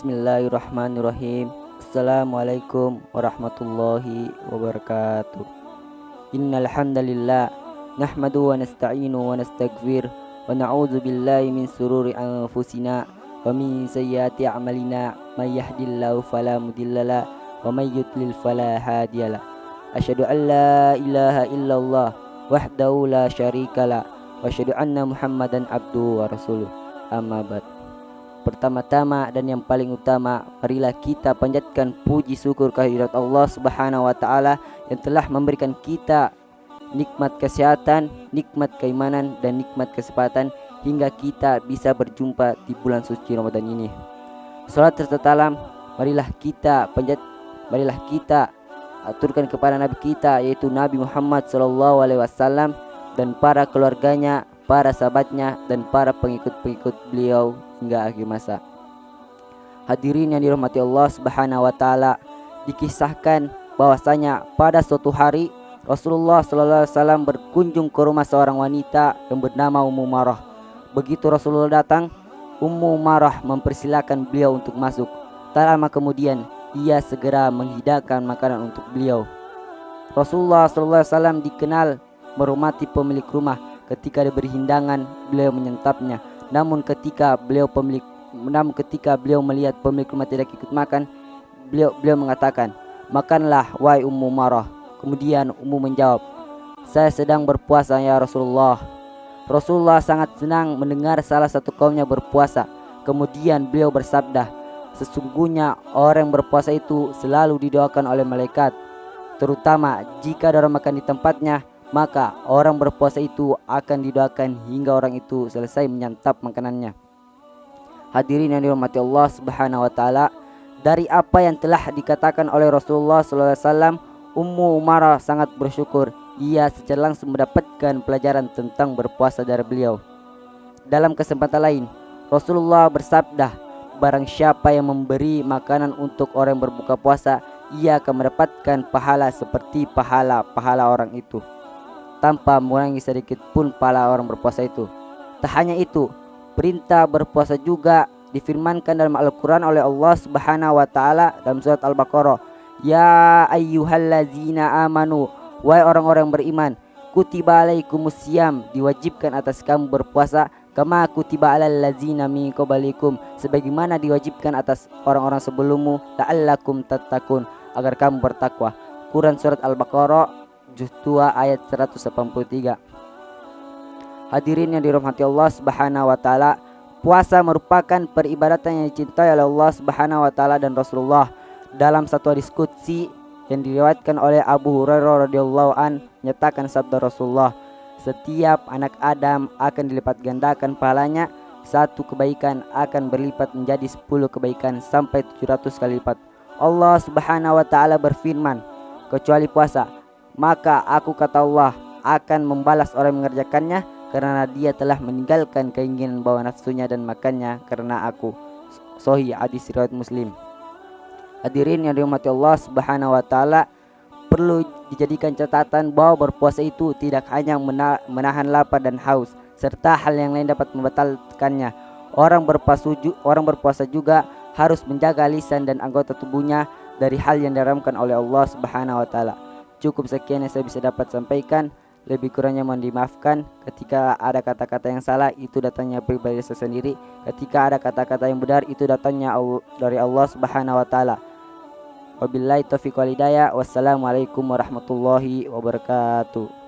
Bismillahirrahmanirrahim. Assalamualaikum warahmatullahi wabarakatuh. Innal hamdalillah nahmadu wa nasta'inu wa nastaghfir wa na'udzu billahi min sururi anfusina wa min sayyiati a'malina may yahdihillahu fala mudhillalah wa may yudlil fala hadiyalah. Asyhadu an la ilaha illallah wahdahu la syarikalah wa asyhadu anna Muhammadan abduhu wa rasuluh. Amma ba'd. Pertama-tama dan yang paling utama, marilah kita panjatkan puji syukur kehadirat Allah Subhanahu wa taala yang telah memberikan kita nikmat kesehatan, nikmat keimanan dan nikmat kesempatan hingga kita bisa berjumpa di bulan suci Ramadan ini. Salat serta salam marilah kita aturkan kepada Nabi kita, yaitu Nabi Muhammad SAW dan para keluarganya, para sahabatnya dan para pengikut-pengikut beliau hingga akhir masa. Hadirin yang dirahmati Allah Subhanahu wa taala, dikisahkan bahwasanya pada suatu hari Rasulullah SAW berkunjung ke rumah seorang wanita yang bernama Ummu Marah. Begitu Rasulullah datang, Ummu Marah mempersilakan beliau untuk masuk. Tak lama kemudian ia segera menghidangkan makanan untuk beliau. Rasulullah SAW dikenal menghormati pemilik rumah. Ketika diberi hidangan, beliau menyantapnya. Namun ketika beliau melihat pemilik rumah tidak ikut makan, beliau mengatakan, "Makanlah wahai Ummu Marah." Kemudian Ummu menjawab, "Saya sedang berpuasa ya Rasulullah." Rasulullah sangat senang mendengar salah satu kaumnya berpuasa. Kemudian beliau bersabda, "Sesungguhnya orang yang berpuasa itu selalu didoakan oleh malaikat, terutama jika ada orang makan di tempatnya, maka orang berpuasa itu akan didoakan hingga orang itu selesai menyantap makanannya." Hadirin yang dirahmati Allah Subhanahu wa taala, dari apa yang telah dikatakan oleh Rasulullah SAW, Ummu Marah sangat bersyukur ia secara langsung mendapatkan pelajaran tentang berpuasa dari beliau. Dalam kesempatan lain, Rasulullah bersabda, "Barang siapa yang memberi makanan untuk orang yang berbuka puasa, ia akan mendapatkan pahala seperti pahala orang itu, tanpa mengurangi sedikit pun pahala orang berpuasa itu." Tak hanya itu, perintah berpuasa juga difirmankan dalam Al-Quran oleh Allah Subhanahu wa taala dalam surat Al-Baqarah, "Ya ayyuhallazina amanu," wahai orang-orang beriman, "kutiba alaikumusiyam," diwajibkan atas kamu berpuasa, "kama kutiba alal ladzina min qablikum," sebagaimana diwajibkan atas orang-orang sebelummu, "la'allakum tattaqun," agar kamu bertakwa. Quran surat Al-Baqarah juz 2 ayat 183. Hadirin yang dirahmati Allah Subhanahu wa taala, puasa merupakan peribadatan yang dicintai oleh Allah Subhanahu wa taala dan Rasulullah. Dalam satu hadis qudsi yang diriwayatkan oleh Abu Hurairah radhiyallahu an, menyatakan sabda Rasulullah, "Setiap anak Adam akan dilipat gandakan pahalanya, satu kebaikan akan berlipat menjadi 10 kebaikan sampai 700 kali lipat." Allah Subhanahu wa taala berfirman, "Kecuali puasa, maka aku," kata Allah, "akan membalas orang yang mengerjakannya, karena dia telah meninggalkan keinginan bawah nafsunya dan makannya karena aku." Sahih hadis riwayat Muslim. Hadirin yang dirahmati Allah Subhanahu wa taala, perlu dijadikan catatan bahwa berpuasa itu tidak hanya menahan lapar dan haus, serta hal yang lain dapat membatalkannya. Orang berpuasa juga harus menjaga lisan dan anggota tubuhnya dari hal yang diharamkan oleh Allah Subhanahu wa taala. Cukup sekian yang saya bisa dapat sampaikan. Lebih kurangnya mohon dimaafkan. Ketika ada kata-kata yang salah, itu datangnya pribadi saya sendiri. Ketika ada kata-kata yang benar, itu datangnya dari Allah Subhanahu wa taala. Wabillahi taufiq wal hidayah. Wassalamualaikum warahmatullahi wabarakatuh.